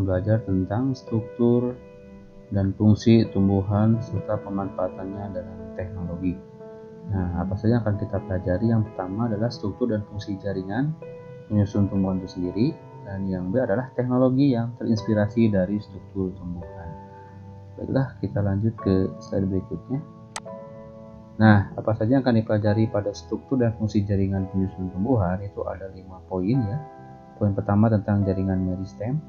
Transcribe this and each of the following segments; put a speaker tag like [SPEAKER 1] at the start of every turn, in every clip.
[SPEAKER 1] akan belajar tentang struktur dan fungsi tumbuhan serta pemanfaatannya dalam teknologi. Nah, apa saja yang akan kita pelajari? Yang pertama adalah struktur dan fungsi jaringan penyusun tumbuhan itu sendiri, dan yang B adalah teknologi yang terinspirasi dari struktur tumbuhan. Baiklah, kita lanjut ke slide berikutnya. Nah, apa saja yang akan dipelajari pada struktur dan fungsi jaringan penyusun tumbuhan? Itu ada 5 poin ya. Poin pertama tentang jaringan meristem,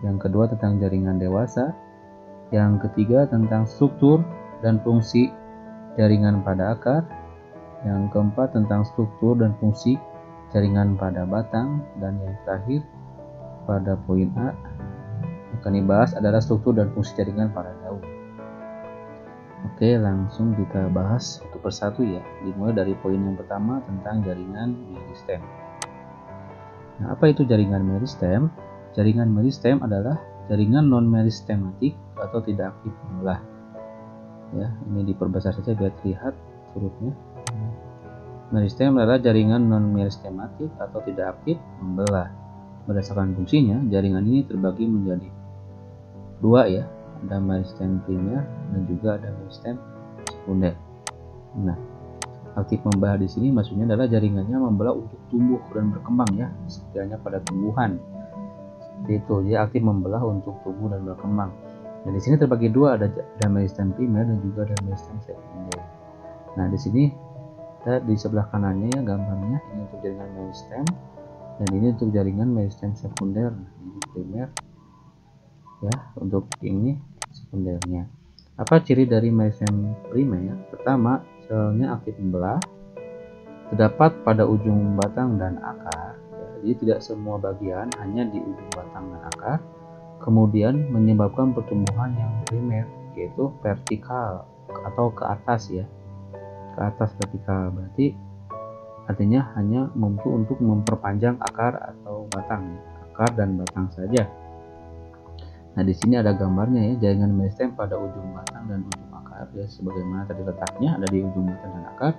[SPEAKER 1] yang kedua tentang jaringan dewasa, yang ketiga tentang struktur dan fungsi jaringan pada akar, yang keempat tentang struktur dan fungsi jaringan pada batang, dan yang terakhir pada poin A yang akan dibahas adalah struktur dan fungsi jaringan pada daun. Oke, langsung kita bahas satu persatu ya. Dimulai dari poin yang pertama tentang jaringan meristem. Nah, apa itu jaringan meristem? Jaringan meristem adalah jaringan non-meristematik atau tidak aktif membelah. Ya, ini diperbesar saja biar terlihat hurufnya. Meristem adalah jaringan non-meristematik atau tidak aktif membelah. Berdasarkan fungsinya, jaringan ini terbagi menjadi dua ya. Ada meristem primer dan juga ada meristem sekunder. Nah, aktif membelah di sini maksudnya adalah jaringannya membelah untuk tumbuh dan berkembang ya, seperti halnya pada tumbuhan. Seperti itu, dia aktif membelah untuk tumbuh dan berkembang. Dan di sini terbagi dua, ada meristem primer dan juga ada meristem sekunder. Nah, di sini di sebelah kanannya ya gambarnya, ini untuk jaringan meristem dan ini untuk jaringan meristem sekunder. Ini primer ya, untuk ini sekundernya. Apa ciri dari meristem primer? Pertama, selnya aktif membelah, terdapat pada ujung batang dan akar ya, jadi tidak semua bagian, hanya di ujung batang dan akar. Kemudian menyebabkan pertumbuhan yang primer, yaitu vertikal atau ke atas ya, ke atas vertikal, berarti artinya hanya mampu untuk memperpanjang akar atau batang, akar dan batang saja. Nah, di sini ada gambarnya ya, jaringan meristem pada ujung batang dan ujung akar ya, sebagaimana tadi letaknya ada di ujung batang dan akar,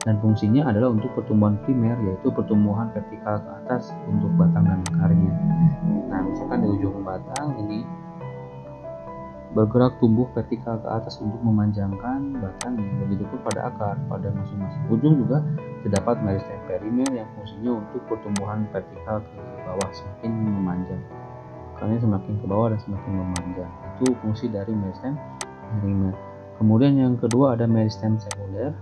[SPEAKER 1] dan fungsinya adalah untuk pertumbuhan primer, yaitu pertumbuhan vertikal ke atas untuk batang dan akarnya. Nah, misalkan di ujung batang ini bergerak tumbuh vertikal ke atas untuk memanjangkan batangnya, begitupun pada akar. Pada masing-masing ujung juga terdapat meristem perimer yang fungsinya untuk pertumbuhan vertikal ke bawah, semakin memanjang. Akarnya semakin ke bawah dan semakin memanjang. Itu fungsi dari meristem perimer. Kemudian yang kedua ada meristem sekunder.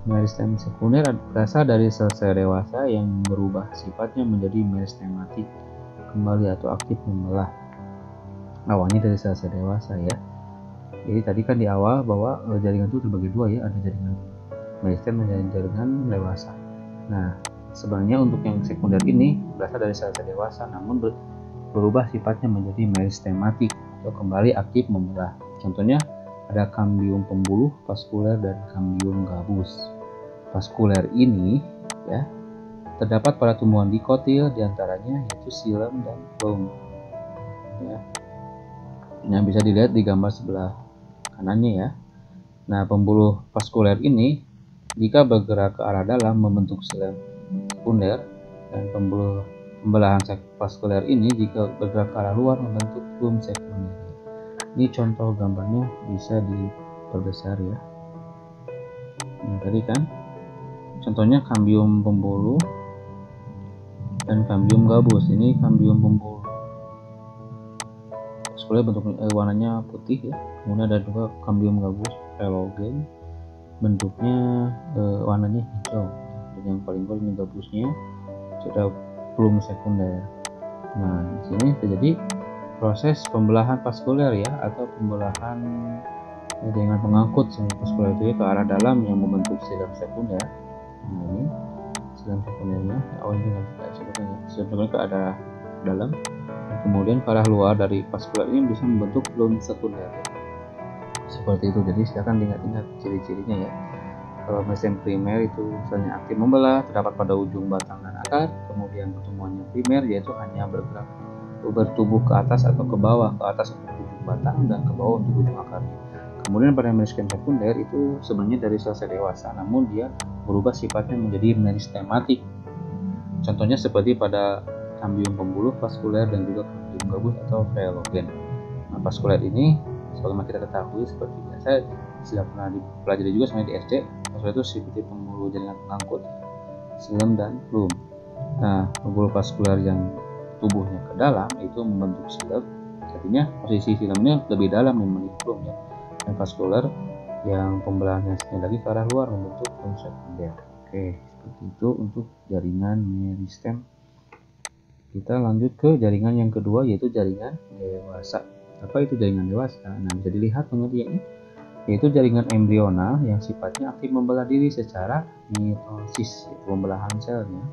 [SPEAKER 1] Meristem sekunder berasal dari sel-sel dewasa yang berubah sifatnya menjadi meristematik kembali atau aktif membelah. Awalnya dari sel-sel dewasa ya. Jadi tadi kan di awal bahwa jaringan itu terbagi dua ya, ada jaringan meristem dan jaringan dewasa. Nah, sebenarnya untuk yang sekunder ini berasal dari sel-sel dewasa, namun berubah sifatnya menjadi meristematik atau kembali aktif membelah. Contohnya ada kambium pembuluh, vaskuler, dan kambium gabus. Vaskuler ini ya terdapat pada tumbuhan dikotil, diantaranya yaitu xilem dan phloem ya. Nah, bisa dilihat di gambar sebelah kanannya ya. Nah, pembuluh vaskuler ini jika bergerak ke arah dalam membentuk xilem sekunder, dan pembelahan vaskuler ini jika bergerak ke arah luar membentuk phloem sekunder. Ini contoh gambarnya, bisa diperbesar ya. Nah, tadi kan contohnya kambium pembuluh dan kambium gabus. Ini kambium pembuluh vaskuler bentuknya warnanya putih ya. Kemudian ada juga kambium gabus elogen, bentuknya warnanya hijau. Dan yang paling ini gabusnya sudah phloem sekunder. Nah, di sini terjadi proses pembelahan vaskuler ya, atau pembelahan dengan pengangkut sel vaskuler itu ya ke arah dalam yang membentuk xilem sekunder. Nah, ini xilem sekundernya, awalnya dengan xilem sekunder ke arah dalam, dan kemudian ke arah luar dari vaskuler ini bisa membentuk phloem sekunder. Seperti itu. Jadi silakan ingat-ingat ciri-cirinya ya. Kalau meristem primer itu misalnya aktif membelah, terdapat pada ujung batang dan akar. Kemudian pertumbuhannya primer, yaitu hanya bertumbuh ke atas atau ke bawah, ke atas untuk ujung batang dan ke bawah untuk ujung akarnya. Kemudian pada meristem sekunder itu sebenarnya dari sel-sel dewasa, namun dia berubah sifatnya menjadi meristematik. Contohnya seperti pada kambium pembuluh, vaskuler, dan juga epiteliem gabus atau velogen. Nah, vaskuler ini sebagaimana kita ketahui seperti biasa sudah pernah dipelajari juga sebenarnya di SD. Vaskuler itu seperti pembuluh jaringan pengangkut xilem dan flum. Nah, pembuluh vaskuler yang tubuhnya ke dalam itu membentuk xilem, artinya posisi xilem ini lebih dalam dibanding flum ya. Dan vaskuler yang pembelahannya lagi ke arah luar membentuk flum sekunder. Oke, seperti itu untuk jaringan meristem. Kita lanjut ke jaringan yang kedua, yaitu jaringan dewasa. Apa itu jaringan dewasa? Nah, bisa dilihat pengertiannya, yaitu jaringan embrional yang sifatnya aktif membelah diri secara mitosis, yaitu pembelahan selnya.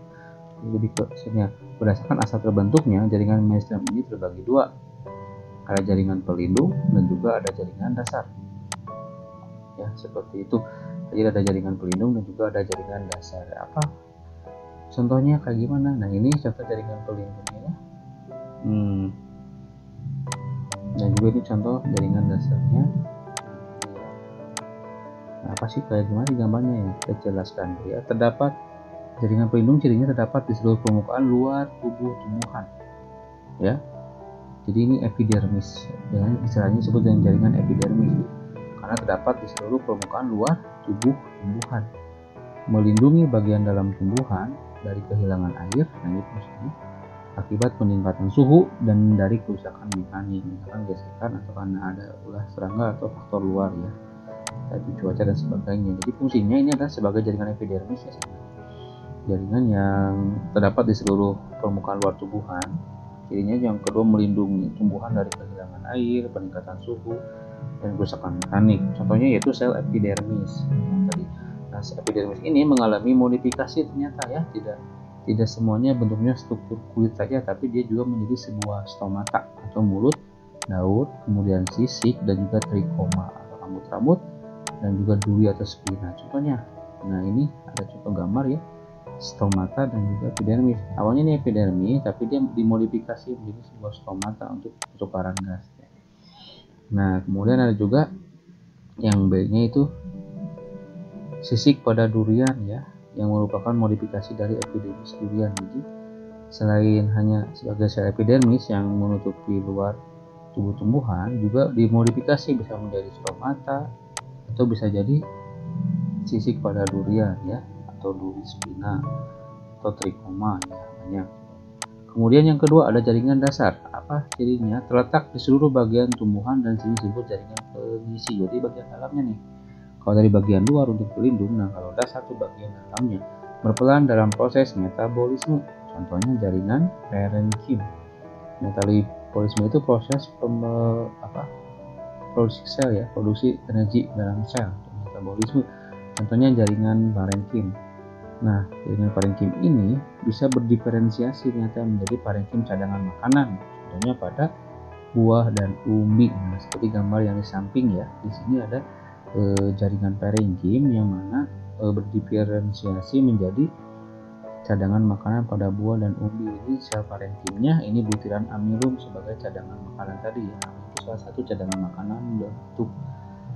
[SPEAKER 1] Lebih ke selnya. Berdasarkan asal terbentuknya, jaringan meristem ini terbagi dua. Ada jaringan pelindung dan juga ada jaringan dasar. Ya, seperti itu. Jadi ada jaringan pelindung dan juga ada jaringan dasar. Apa contohnya kayak gimana? Nah, ini contoh jaringan pelindungnya ya. Dan juga ini contoh jaringan dasarnya. Nah, apa sih kayak gimana di gambarnya ya? Kita jelaskan ya. Terdapat jaringan pelindung, cirinya terdapat di seluruh permukaan luar tubuh tumbuhan. Ya. Jadi ini epidermis. Dengan istilahnya disebut dengan jaringan epidermis. Karena terdapat di seluruh permukaan luar tubuh tumbuhan, melindungi bagian dalam tumbuhan dari kehilangan air, akibat peningkatan suhu dan dari kerusakan mekanik, misalkan gesekan atau karena ada ulah serangga atau faktor luar ya, tadi cuaca dan sebagainya. Jadi fungsinya ini adalah sebagai jaringan epidermis ya, jaringan yang terdapat di seluruh permukaan luar tumbuhan. Cirinya yang kedua melindungi tumbuhan dari kehilangan air, peningkatan suhu, dan kerusakan mekanik. Contohnya yaitu sel epidermis yang tadi. Nah, sel epidermis ini mengalami modifikasi ternyata ya, tidak semuanya bentuknya struktur kulit saja, tapi dia juga menjadi sebuah stomata atau mulut, daun, kemudian sisik dan juga trikoma atau rambut-rambut, dan juga duri atau spina. Contohnya, nah ini ada contoh gambar ya, stomata dan juga epidermis. Awalnya ini epidermis, tapi dia dimodifikasi menjadi sebuah stomata untuk pertukaran gas. Nah, kemudian ada juga yang B-nya itu sisik pada durian ya, yang merupakan modifikasi dari epidermis durian. Jadi selain hanya sebagai sel epidermis yang menutupi luar tubuh tumbuhan, juga dimodifikasi bisa menjadi stomata atau bisa jadi sisik pada durian ya, atau duri spina atau trikoma ya, banyak. Kemudian yang kedua ada jaringan dasar. Apa cirinya? Terletak di seluruh bagian tumbuhan dan sini disebut jaringan pengisi. Jadi bagian dalamnya nih. Kalau dari bagian luar untuk pelindung, nah kalau dasar itu bagian dalamnya. Berperan dalam proses metabolisme. Contohnya jaringan parenkim. Metabolisme itu proses produksi sel ya, produksi energi dalam sel. Metabolisme. Contohnya jaringan parenkim. Nah, jaringan parenkim ini bisa berdiferensiasi ternyata menjadi parenkim cadangan makanan. Contohnya pada buah dan umbi. Nah, seperti gambar yang di samping ya. Di sini ada jaringan parenkim yang mana berdiferensiasi menjadi cadangan makanan pada buah dan umbi. Ini sel parenkimnya ini butiran amilum sebagai cadangan makanan tadi ya. Itu salah satu cadangan makanan untuk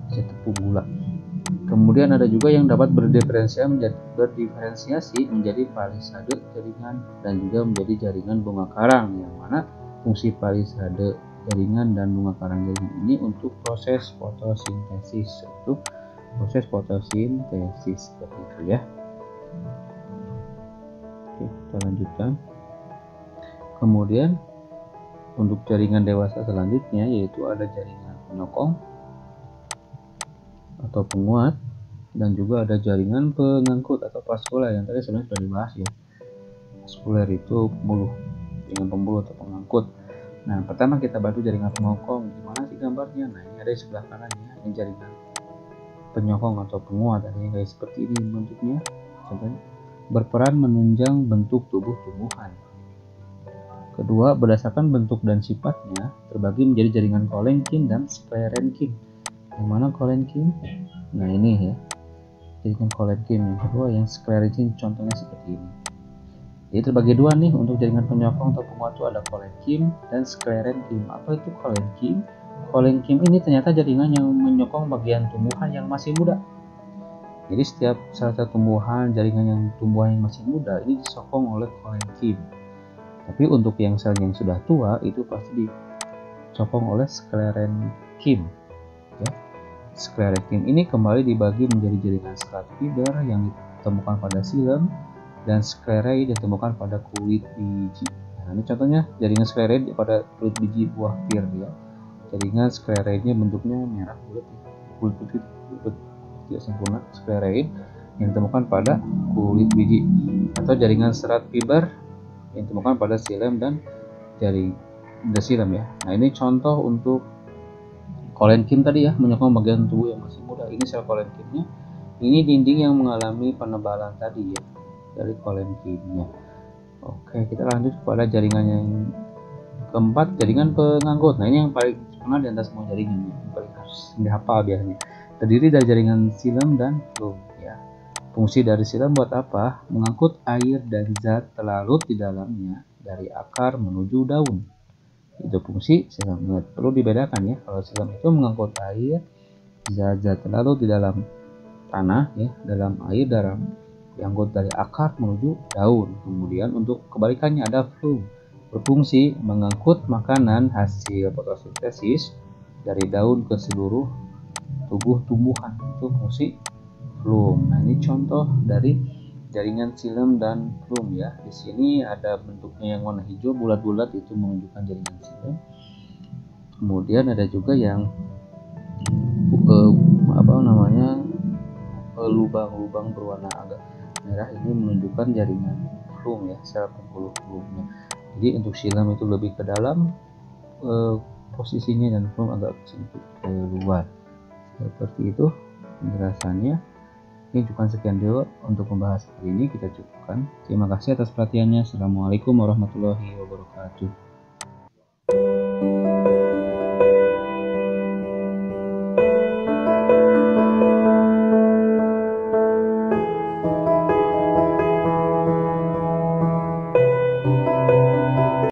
[SPEAKER 1] tepung gula. Kemudian ada juga yang dapat berdiferensiasi menjadi palisade jaringan dan juga menjadi jaringan bunga karang, yang mana fungsi palisade jaringan dan bunga karang jaringan ini untuk proses fotosintesis. Itu proses fotosintesis seperti itu ya. Oke, kita lanjutkan. Kemudian untuk jaringan dewasa selanjutnya yaitu ada jaringan penyokong atau penguat, dan juga ada jaringan pengangkut atau vaskuler yang tadi sebenarnya sudah dibahas ya. Vaskuler itu pembuluh, jaringan pembuluh atau pengangkut. Nah, pertama kita bantu jaringan penyokong. Gimana sih gambarnya? Nah, ini ada di sebelah kanannya, ini jaringan penyokong atau penguat. Ini kayak seperti ini bentuknya. Contohnya berperan menunjang bentuk tubuh tumbuhan. Kedua, berdasarkan bentuk dan sifatnya terbagi menjadi jaringan kolenkin dan sklerenkin. Yang mana kolenkin? Nah, ini ya, jaringan kolenkin. Yang kedua yang sklerenkin, contohnya seperti ini. Jadi terbagi dua nih untuk jaringan penyokong atau penguat itu ada kolenkin dan sklerenkin. Apa itu kolenkin? Kolenkin ini ternyata jaringan yang menyokong bagian tumbuhan yang masih muda. Jadi setiap salah satu tumbuhan, jaringan yang tumbuhan yang masih muda ini disokong oleh kolenkin. Tapi untuk yang sel yang sudah tua itu pasti dicokong oleh sklerenkim. Ya. Sklerenkim ini kembali dibagi menjadi jaringan serat fiber yang ditemukan pada xilem dan sklereid ditemukan pada kulit biji. Nah, ini contohnya jaringan sklereid pada kulit biji buah pir ya. Jaringan sklereidnya bentuknya merah bulat, kulit putih tidak sempurna. Sklereid yang ditemukan pada kulit biji, atau jaringan serat fiber yang ditemukan pada xilem dan jaring xilem ya. Nah, ini contoh untuk kolenkim tadi ya, menyokong bagian tubuh yang masih muda. Ini sel kolenkimnya. Ini dinding yang mengalami penebalan tadi ya dari kolenkimnya. Oke, kita lanjut kepada jaringan yang keempat, jaringan pengangkut. Nah, ini yang paling terkenal di antara semua jaringan, yang paling harus dihafal biasanya. Terdiri dari jaringan xilem dan flume ya. Fungsi dari xilem buat apa? Mengangkut air dan zat terlarut di dalamnya dari akar menuju daun. Itu fungsi xilem. Perlu dibedakan ya, kalau xilem itu mengangkut air, zat-zat terlarut di dalam tanah ya, dalam air, dalam diangkut dari akar menuju daun. Kemudian untuk kebalikannya ada flume, berfungsi mengangkut makanan hasil fotosintesis dari daun ke seluruh tubuh tumbuhan. Itu fungsi flume. Nah, ini contoh dari jaringan xilem dan flume ya. Di sini ada bentuknya yang warna hijau bulat-bulat, itu menunjukkan jaringan xilem. Kemudian ada juga yang lubang-lubang berwarna agak merah, ini menunjukkan jaringan flume ya, sel penghulu flume-nya. Jadi untuk xilem itu lebih ke dalam posisinya, dan flume agak sedikit keluar. Seperti itu penjelasannya. Ini cukup sekian dulu untuk pembahasan kali ini, kita cukupkan. Terima kasih atas perhatiannya. Assalamualaikum warahmatullahi wabarakatuh.